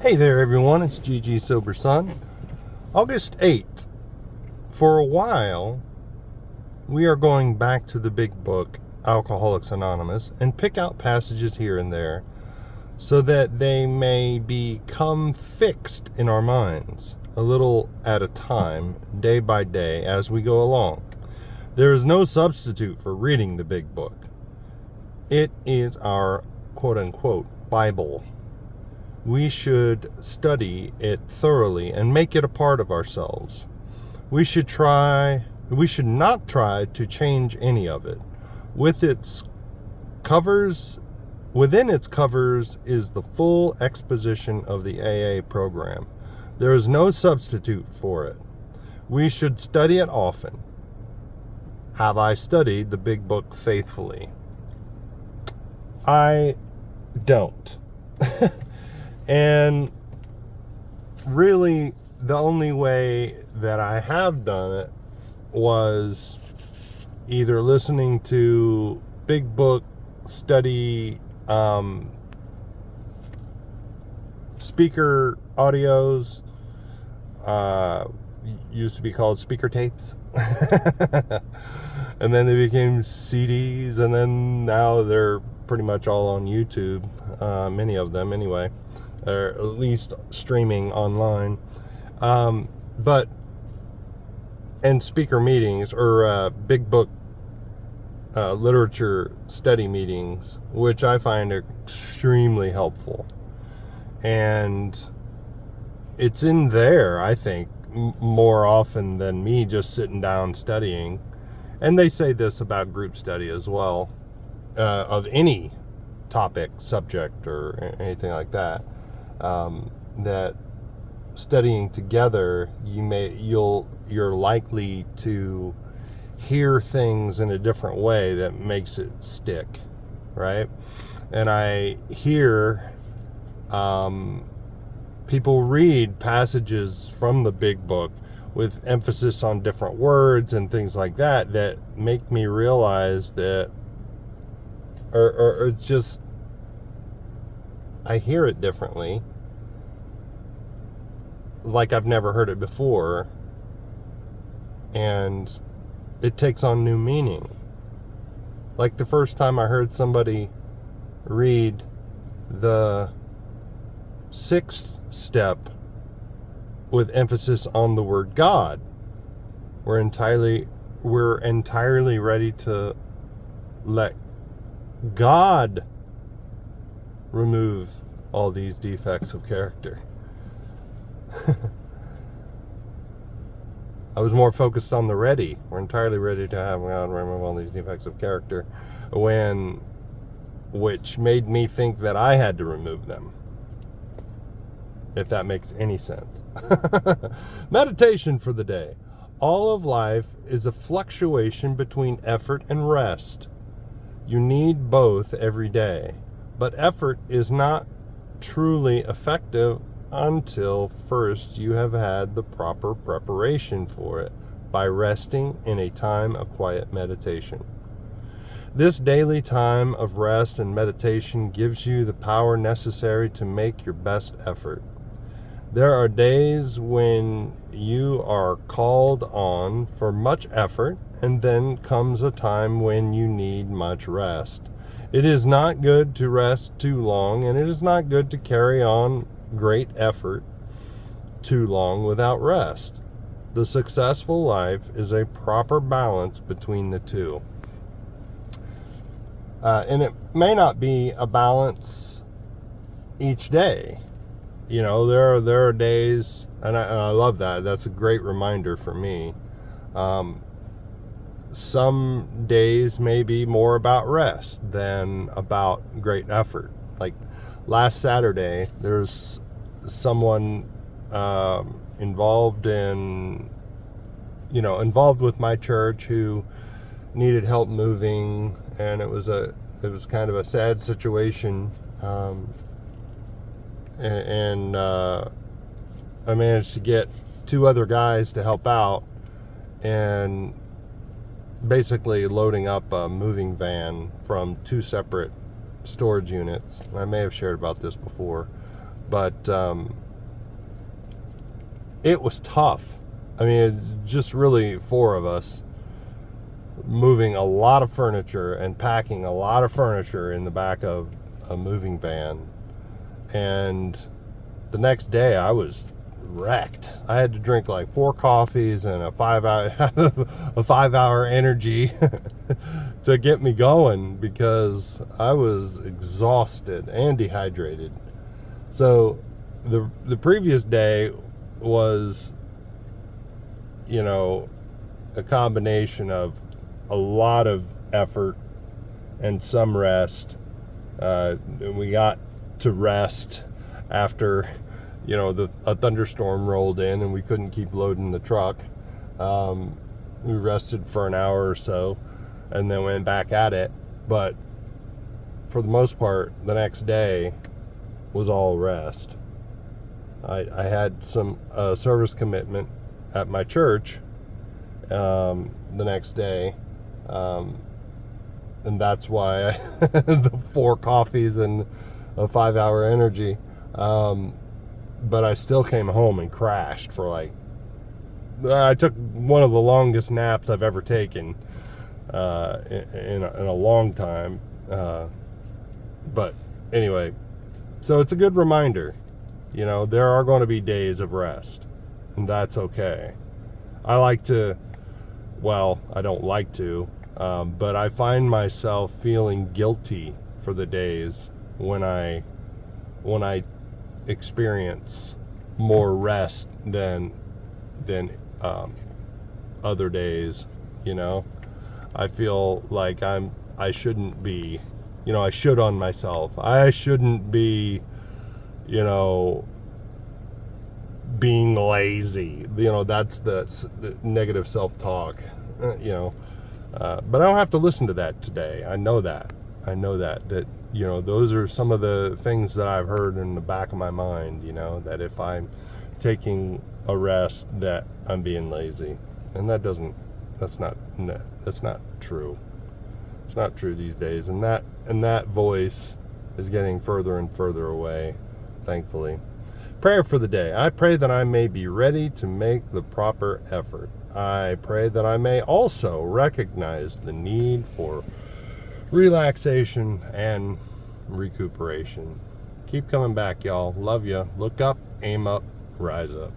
Hey there, everyone. It's GG Sober Son. August 8th. For a while, we are going back to the big book, Alcoholics Anonymous, and pick out passages here and there so that they may become fixed in our minds, a little at a time, day by day, as we go along. There is no substitute for reading the big book. It is our quote-unquote Bible. We should study it thoroughly and make it a part of ourselves. We should not try to change any of it. Within its covers is the full exposition of the AA program. There is no substitute for it. We should study it often. Have I studied the big book faithfully? I don't. And really, the only way that I have done it was either listening to big book study speaker audios, used to be called speaker tapes, and then they became CDs, and then now they're pretty much all on YouTube, many of them anyway, or at least streaming online. And speaker meetings or big book literature study meetings, which I find extremely helpful. And it's in there, I think, more often than me just sitting down studying. And they say this about group study as well, of any topic, subject, or anything like that. That studying together, you're likely to hear things in a different way that makes it stick, right? And I hear people read passages from the big book with emphasis on different words and things like that make me realize that, or it's just, I hear it differently, like I've never heard it before, and it takes on new meaning. Like the first time I heard somebody read the 6th step with emphasis on the word God. We're entirely ready to let God remove all these defects of character. I was more focused on the ready. We're entirely ready to have God remove all these defects of character, which made me think that I had to remove them, if that makes any sense. Meditation for the day. All of life is a fluctuation between effort and rest. You need both every day, but effort is not truly effective until first you have had the proper preparation for it by resting in a time of quiet meditation. This daily time of rest and meditation gives you the power necessary to make your best effort. There are days when you are called on for much effort, and then comes a time when you need much rest. It is not good to rest too long, and it is not good to carry on great effort too long without rest. The successful life is a proper balance between the two. And it may not be a balance each day. You know, there are days, and I love that. That's a great reminder for me. Some days may be more about rest than about great effort. Like last Saturday, there's someone involved with my church who needed help moving, and it was kind of a sad situation. And I managed to get 2 other guys to help out, and basically loading up a moving van from 2 separate storage units. I may have shared about this before. But it was tough. I mean, it's just really four of us moving a lot of furniture and packing a lot of furniture in the back of a moving van. And the next day I was wrecked. I had to drink like 4 coffees and a 5-hour energy to get me going because I was exhausted and dehydrated. So the previous day was, you know, a combination of a lot of effort and some rest. We got to rest after, you know, a thunderstorm rolled in and we couldn't keep loading the truck. We rested for an hour or so and then went back at it. But for the most part, the next day was all rest. I had some service commitment at my church the next day. And that's why the 4 coffees and a 5-hour energy. But I still came home and crashed for like, I took one of the longest naps I've ever taken in a long time. But anyway, so it's a good reminder, you know, there are going to be days of rest, and that's okay. I don't like to, but I find myself feeling guilty for the days when I experience more rest than other days. You know, I feel like I shouldn't be, you know, I should on myself. I shouldn't be, you know, being lazy. You know, that's the negative self-talk, you know. But I don't have to listen to that today. I know that, you know, those are some of the things that I've heard in the back of my mind, you know, that if I'm taking a rest that I'm being lazy. And that's not true. It's not true these days. And that voice is getting further and further away, thankfully. Prayer for the day. I pray that I may be ready to make the proper effort. I pray that I may also recognize the need for relaxation and recuperation. Keep coming back, y'all. Love ya. Look up, aim up, rise up.